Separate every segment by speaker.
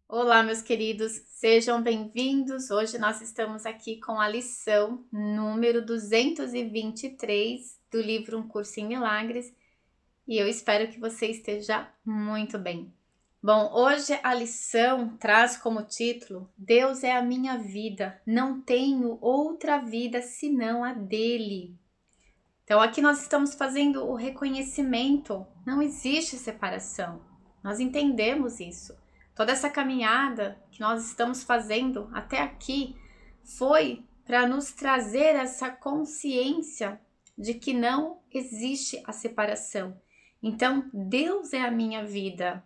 Speaker 1: Olá, meus queridos, sejam bem-vindos. Hoje nós estamos aqui com a lição número 223 do livro Um Curso em Milagres e eu espero que você esteja muito bem. Bom, hoje a lição traz como título: Deus é a minha vida, não tenho outra vida senão a dele. Então, aqui nós estamos fazendo o reconhecimento, não existe separação, nós entendemos isso. Toda essa caminhada que nós estamos fazendo até aqui foi para nos trazer essa consciência de que não existe a separação. Então, Deus é a minha vida.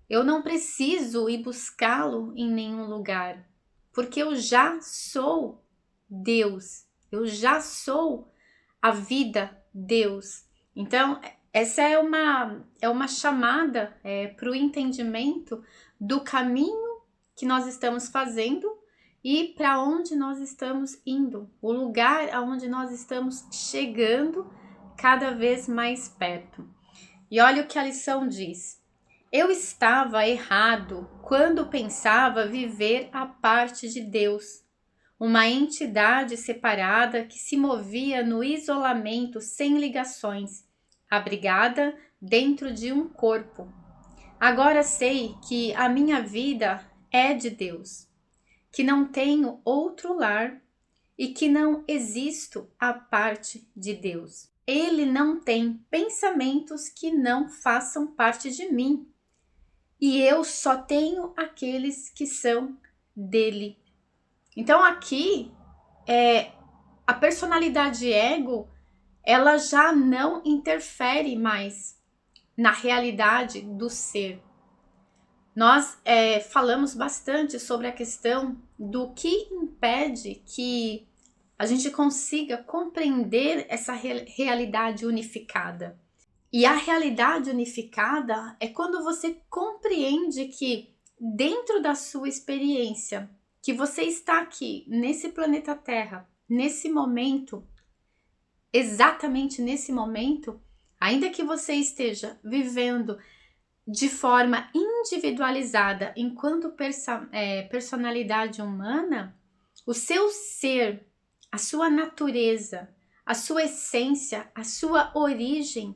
Speaker 1: Eu não preciso ir buscá-lo em nenhum lugar, porque eu já sou Deus. Eu já sou a vida Deus. Então, essa é uma chamada para o entendimento do caminho que nós estamos fazendo e para onde nós estamos indo, o lugar aonde nós estamos chegando cada vez mais perto. E olha o que a lição diz: eu estava errado quando pensava viver à parte de Deus, uma entidade separada que se movia no isolamento sem ligações, abrigada dentro de um corpo. Agora sei que a minha vida é de Deus, que não tenho outro lar e que não existo à parte de Deus. Ele não tem pensamentos que não façam parte de mim, e eu só tenho aqueles que são dele. Então aqui a personalidade ego, ela já não interfere mais na realidade do ser. Nós falamos bastante sobre a questão do que impede que a gente consiga compreender essa realidade unificada. E a realidade unificada é quando você compreende que dentro da sua experiência, que você está aqui nesse planeta Terra, nesse momento, exatamente nesse momento, ainda que você esteja vivendo de forma individualizada enquanto personalidade humana, o seu ser, a sua natureza, a sua essência, a sua origem,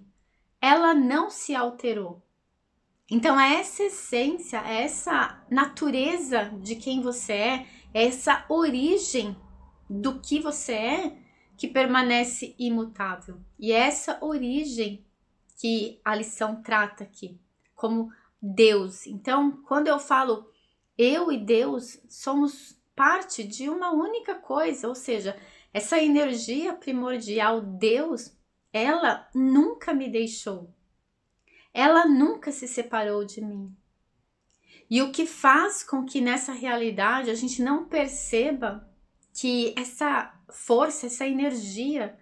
Speaker 1: ela não se alterou. Então, essa essência, essa natureza de quem você é, essa origem do que você é, que permanece imutável. E essa origem que a lição trata aqui, como Deus. Então, quando eu falo eu e Deus somos parte de uma única coisa, ou seja, essa energia primordial, Deus, ela nunca me deixou. Ela nunca se separou de mim. E o que faz com que nessa realidade a gente não perceba que essa força, essa energia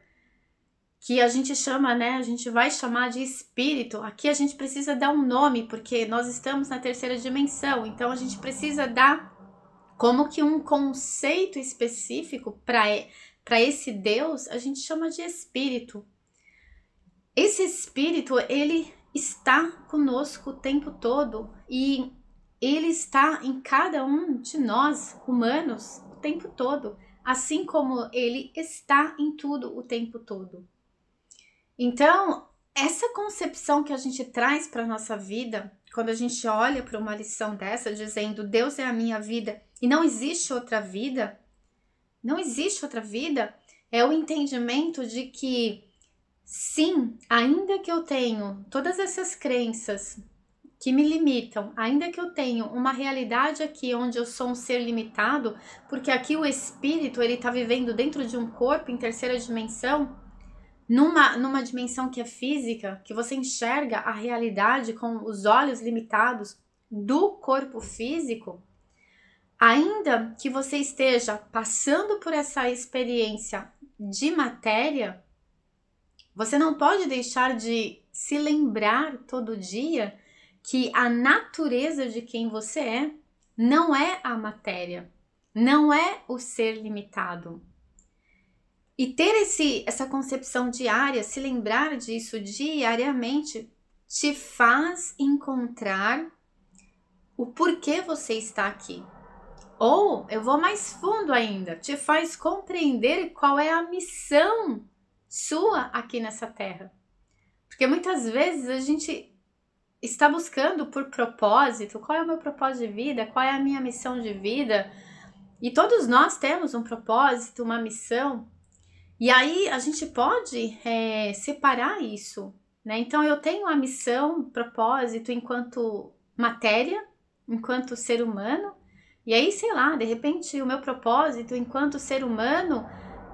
Speaker 1: que a gente chama, né, a gente vai chamar de espírito, aqui a gente precisa dar um nome, porque nós estamos na terceira dimensão, então a gente precisa dar como que um conceito específico para esse Deus, a gente chama de espírito. Esse espírito, ele está conosco o tempo todo e ele está em cada um de nós, humanos, o tempo todo, assim como ele está em tudo o tempo todo. Então, essa concepção que a gente traz para a nossa vida, quando a gente olha para uma lição dessa, dizendo Deus é a minha vida e não existe outra vida, não existe outra vida, é o entendimento de que sim, ainda que eu tenho todas essas crenças que me limitam, ainda que eu tenho uma realidade aqui onde eu sou um ser limitado, porque aqui o espírito ele está vivendo dentro de um corpo em terceira dimensão, numa dimensão que é física, que você enxerga a realidade com os olhos limitados do corpo físico, ainda que você esteja passando por essa experiência de matéria, você não pode deixar de se lembrar todo dia que a natureza de quem você é não é a matéria, não é o ser limitado. E ter essa concepção diária, se lembrar disso diariamente, te faz encontrar o porquê você está aqui. Ou, eu vou mais fundo ainda, te faz compreender qual é a missão sua aqui nessa terra. Porque muitas vezes a gente está buscando por propósito, qual é o meu propósito de vida, qual é a minha missão de vida. E todos nós temos um propósito, uma missão. E aí a gente pode separar isso, né? Então eu tenho a missão, propósito enquanto matéria, enquanto ser humano. E aí, sei lá, de repente o meu propósito enquanto ser humano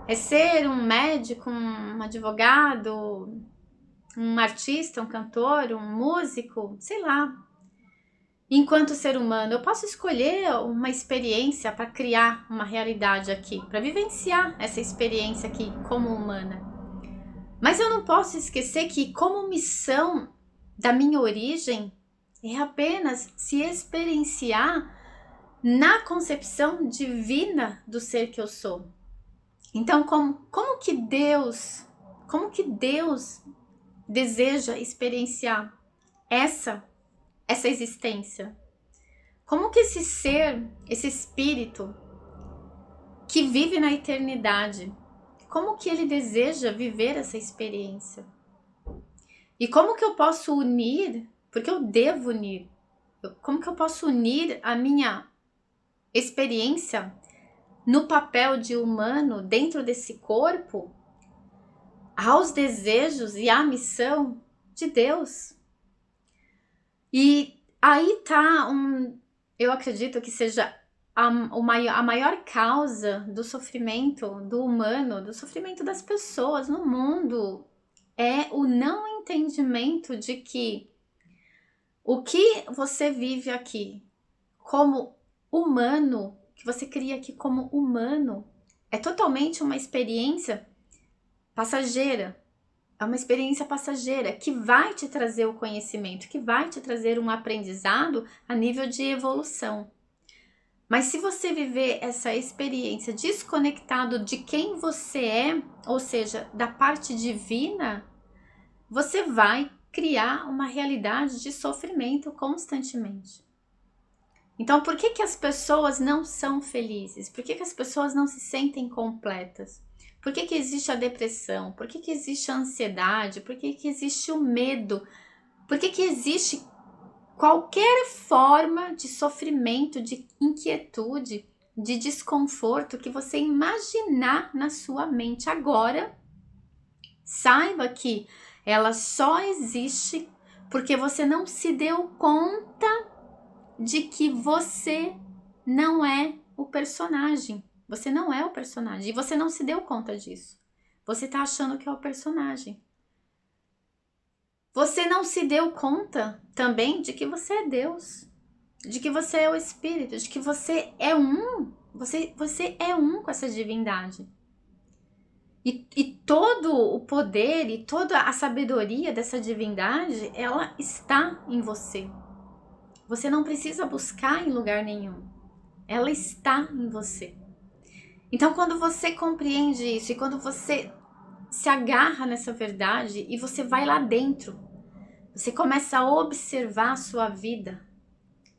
Speaker 1: é ser um médico, um advogado, um artista, um cantor, um músico, sei lá. Enquanto ser humano, eu posso escolher uma experiência para criar uma realidade aqui, para vivenciar essa experiência aqui como humana. Mas eu não posso esquecer que, como missão da minha origem, é apenas se experienciar na concepção divina do ser que eu sou. Então, como que Deus deseja experienciar essa existência? Como que esse ser, esse espírito que vive na eternidade, como que ele deseja viver essa experiência? E como que eu posso unir, porque eu devo unir, como que eu posso unir a minha experiência no papel de humano dentro desse corpo aos desejos e à missão de Deus? E aí tá eu acredito que seja a maior causa do sofrimento do humano, do sofrimento das pessoas no mundo, é o não entendimento de que o que você vive aqui como humano, que você cria aqui como humano, é totalmente uma experiência passageira. É uma experiência passageira que vai te trazer o conhecimento, que vai te trazer um aprendizado a nível de evolução. Mas se você viver essa experiência desconectado de quem você é, ou seja, da parte divina, você vai criar uma realidade de sofrimento constantemente. Então, por que as pessoas não são felizes? Por que as pessoas não se sentem completas? Por que existe a depressão? Por que existe a ansiedade? Por que existe o medo? Por que existe qualquer forma de sofrimento, de inquietude, de desconforto que você imaginar na sua mente agora? Saiba que ela só existe porque você não se deu conta de que você não é o personagem. Você não é o personagem. E você não se deu conta disso. Você tá achando que é o personagem. Você não se deu conta também de que você é Deus. De que você é o Espírito. De que você é um. Você é um com essa divindade. E todo o poder e toda a sabedoria dessa divindade, ela está em você. Você não precisa buscar em lugar nenhum. Ela está em você. Então, quando você compreende isso e quando você se agarra nessa verdade e você vai lá dentro, você começa a observar a sua vida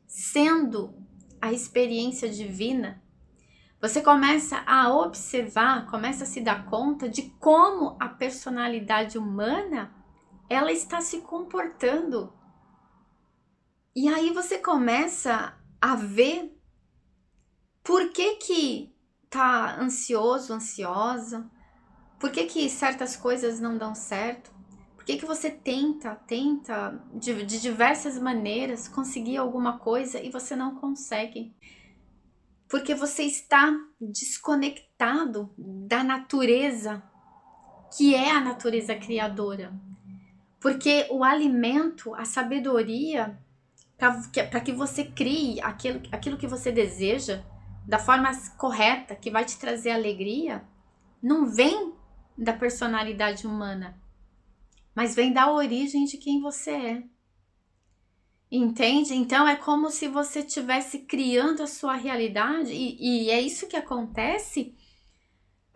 Speaker 1: sendo a experiência divina, você começa a observar, começa a se dar conta de como a personalidade humana ela está se comportando. E aí você começa a ver por que tá ansioso, ansiosa, por que certas coisas não dão certo, por que você tenta de diversas maneiras conseguir alguma coisa e você não consegue. Porque você está desconectado da natureza, que é a natureza criadora. Porque o alimento, a sabedoria, para que você crie aquilo que você deseja da forma correta, que vai te trazer alegria, não vem da personalidade humana, mas vem da origem de quem você é. Entende? Então é como se você estivesse criando a sua realidade e é isso que acontece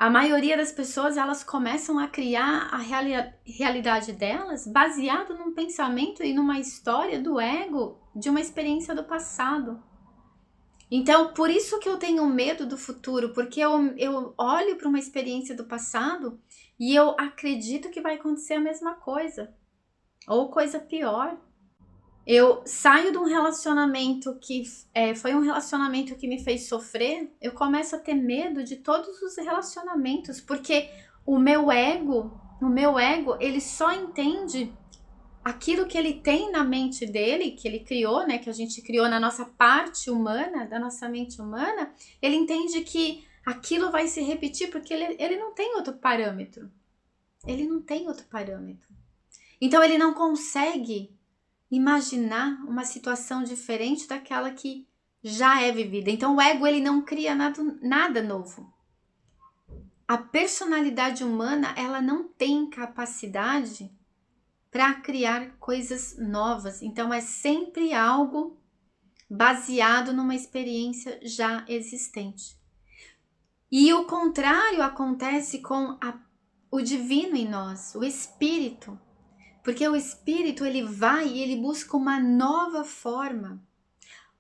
Speaker 1: A maioria das pessoas, elas começam a criar a realidade delas baseado num pensamento e numa história do ego de uma experiência do passado. Então, por isso que eu tenho medo do futuro, porque eu olho para uma experiência do passado e eu acredito que vai acontecer a mesma coisa, ou coisa pior. Eu saio de um relacionamento que foi um relacionamento que me fez sofrer, eu começo a ter medo de todos os relacionamentos, porque o meu ego, ele só entende aquilo que ele tem na mente dele, que ele criou, né, que a gente criou na nossa parte humana, da nossa mente humana, ele entende que aquilo vai se repetir porque ele não tem outro parâmetro. Ele não tem outro parâmetro. Então ele não consegue imaginar uma situação diferente daquela que já é vivida. Então o ego, ele não cria nada novo. A personalidade humana, ela não tem capacidade para criar coisas novas. Então é sempre algo baseado numa experiência já existente. E o contrário acontece com o divino em nós, o espírito. Porque o espírito, ele vai e ele busca uma nova forma,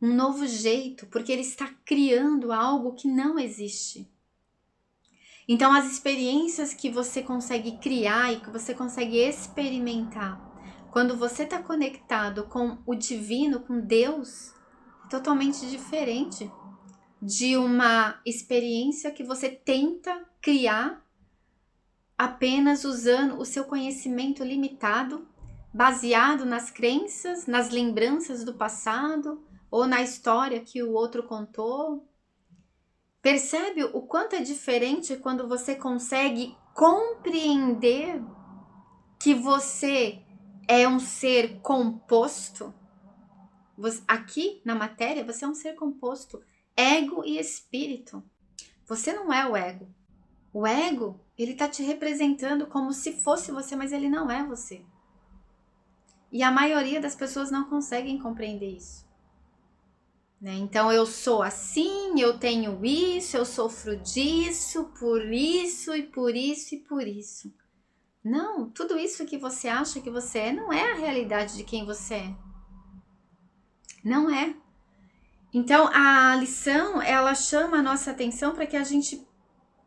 Speaker 1: um novo jeito, porque ele está criando algo que não existe. Então, as experiências que você consegue criar e que você consegue experimentar, quando você está conectado com o divino, com Deus, é totalmente diferente de uma experiência que você tenta criar apenas usando o seu conhecimento limitado, baseado nas crenças, nas lembranças do passado ou na história que o outro contou. Percebe o quanto é diferente quando você consegue compreender que você é um ser composto? Aqui na matéria, você é um ser composto, ego e espírito. Você não é o ego. O ego, ele tá te representando como se fosse você, mas ele não é você. E a maioria das pessoas não conseguem compreender isso. Né? Então, eu sou assim, eu tenho isso, eu sofro disso, por isso e por isso e por isso. Não, tudo isso que você acha que você é, não é a realidade de quem você é. Não é. Então, a lição, ela chama a nossa atenção para que a gente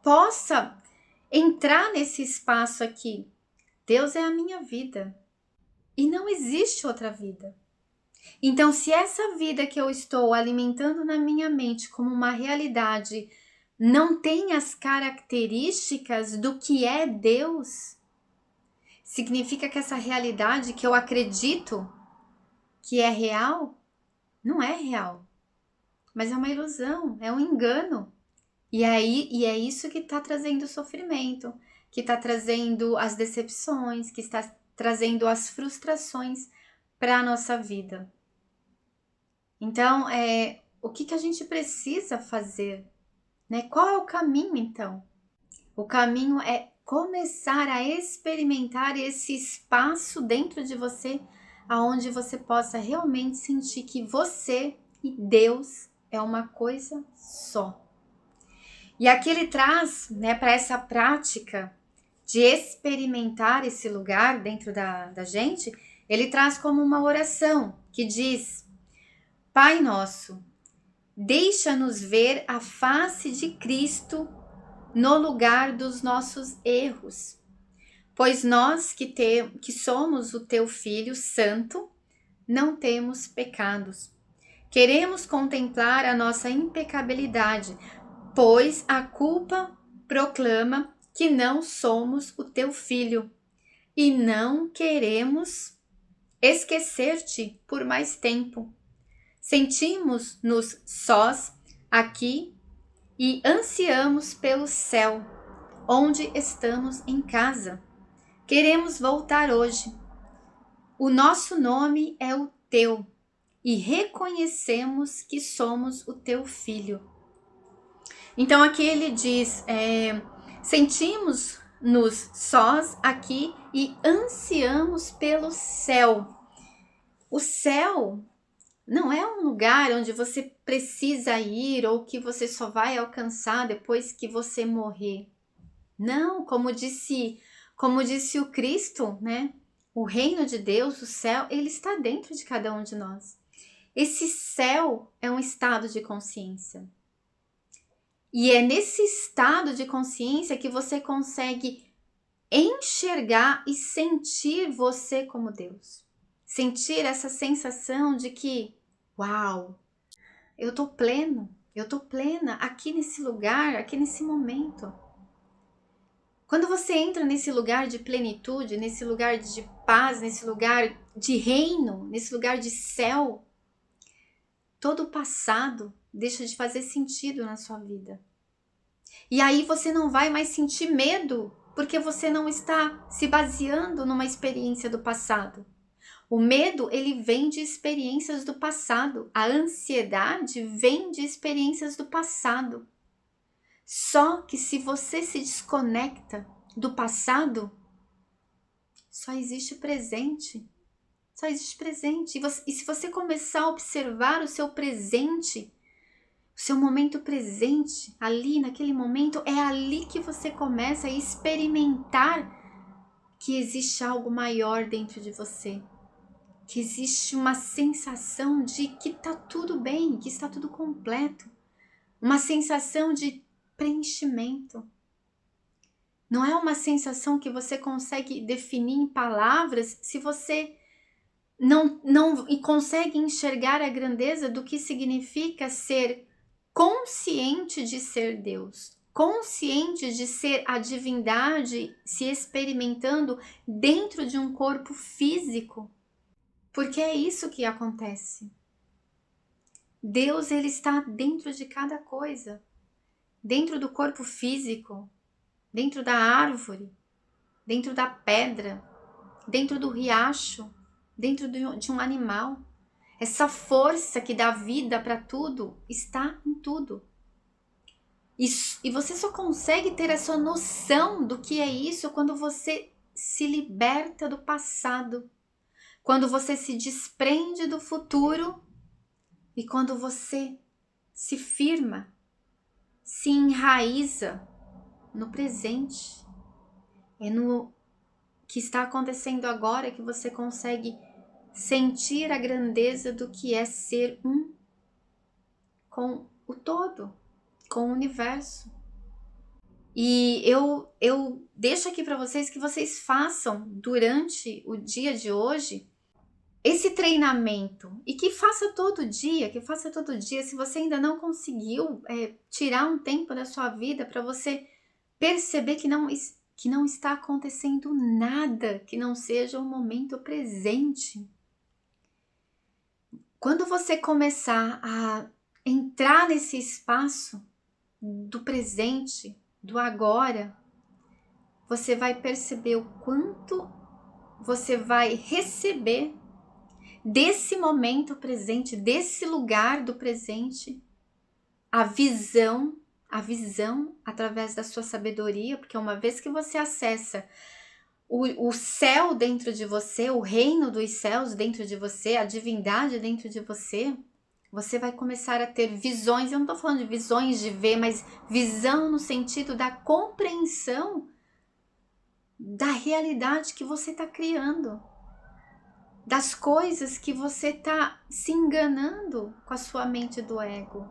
Speaker 1: possa entrar nesse espaço aqui. Deus é a minha vida. E não existe outra vida. Então, se essa vida que eu estou alimentando na minha mente como uma realidade não tem as características do que é Deus, significa que essa realidade que eu acredito que é real, não é real. Mas é uma ilusão, é um engano. E é isso que está trazendo o sofrimento, que está trazendo as decepções, que está trazendo as frustrações para a nossa vida. Então, o que a gente precisa fazer? Né? Qual é o caminho, então? O caminho é começar a experimentar esse espaço dentro de você, aonde você possa realmente sentir que você e Deus é uma coisa só. E aqui ele traz, né, para essa prática de experimentar esse lugar dentro da gente, ele traz como uma oração que diz: Pai nosso, deixa-nos ver a face de Cristo no lugar dos nossos erros, pois nós que somos o teu Filho Santo, não temos pecados. Queremos contemplar a nossa impecabilidade, pois a culpa proclama que não somos o teu filho e não queremos esquecer-te por mais tempo. Sentimos-nos sós aqui e ansiamos pelo céu, onde estamos em casa. Queremos voltar hoje. O nosso nome é o teu e reconhecemos que somos o teu filho. Então aqui ele diz, sentimos-nos sós aqui e ansiamos pelo céu. O céu não é um lugar onde você precisa ir ou que você só vai alcançar depois que você morrer. Não, como disse o Cristo, né? O reino de Deus, o céu, ele está dentro de cada um de nós. Esse céu é um estado de consciência. E é nesse estado de consciência que você consegue enxergar e sentir você como Deus. Sentir essa sensação de que, uau, eu tô pleno, eu tô plena aqui nesse lugar, aqui nesse momento. Quando você entra nesse lugar de plenitude, nesse lugar de paz, nesse lugar de reino, nesse lugar de céu, todo o passado deixa de fazer sentido na sua vida. E aí você não vai mais sentir medo, porque você não está se baseando numa experiência do passado. O medo, ele vem de experiências do passado. A ansiedade vem de experiências do passado. Só que se você se desconecta do passado, só existe o presente. Só existe presente. E se você começar a observar o seu presente, o seu momento presente, ali naquele momento, é ali que você começa a experimentar que existe algo maior dentro de você. Que existe uma sensação de que está tudo bem, que está tudo completo. Uma sensação de preenchimento. Não é uma sensação que você consegue definir em palavras se você não consegue enxergar a grandeza do que significa ser consciente de ser Deus, consciente de ser a divindade se experimentando dentro de um corpo físico, porque é isso que acontece. Deus, ele está dentro de cada coisa, dentro do corpo físico, dentro da árvore, dentro da pedra, dentro do riacho, dentro de um animal. Essa força que dá vida para tudo está em tudo. E você só consegue ter essa noção do que é isso quando você se liberta do passado, quando você se desprende do futuro e quando você se firma, se enraiza no presente. É no que está acontecendo agora que você consegue sentir a grandeza do que é ser um com o todo, com o universo. E eu deixo aqui para vocês que vocês façam durante o dia de hoje esse treinamento e que faça todo dia, se você ainda não conseguiu tirar um tempo da sua vida para você perceber que não está acontecendo nada que não seja o momento presente. Quando você começar a entrar nesse espaço do presente, do agora, você vai perceber o quanto você vai receber desse momento presente, desse lugar do presente, a visão através da sua sabedoria, porque uma vez que você acessa o céu dentro de você, o reino dos céus dentro de você, a divindade dentro de você, você vai começar a ter visões. Eu não estou falando de visões de ver, mas visão no sentido da compreensão da realidade que você está criando, das coisas que você está se enganando com a sua mente do ego,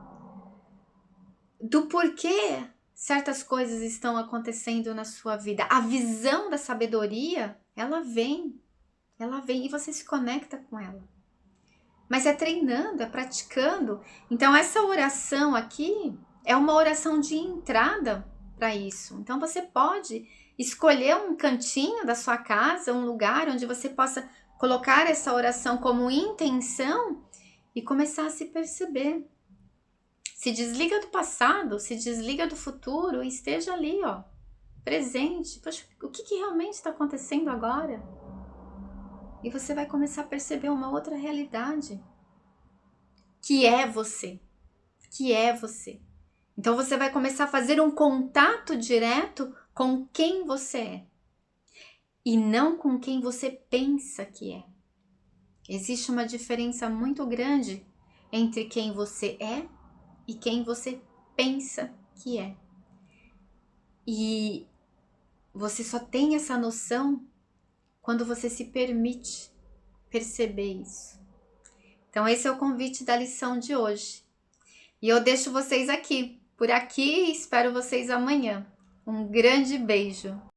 Speaker 1: do porquê certas coisas estão acontecendo na sua vida. A visão da sabedoria, ela vem e você se conecta com ela. Mas é treinando, é praticando. Então essa oração aqui é uma oração de entrada para isso. Então você pode escolher um cantinho da sua casa, um lugar onde você possa colocar essa oração como intenção e começar a se perceber. Se desliga do passado, se desliga do futuro e esteja ali, ó, presente. Poxa, o que realmente está acontecendo agora? E você vai começar a perceber uma outra realidade, que é você, Então você vai começar a fazer um contato direto com quem você é e não com quem você pensa que é. Existe uma diferença muito grande entre quem você é e quem você pensa que é. E você só tem essa noção quando você se permite perceber isso. Então esse é o convite da lição de hoje. E eu deixo vocês aqui, por aqui, e espero vocês amanhã. Um grande beijo!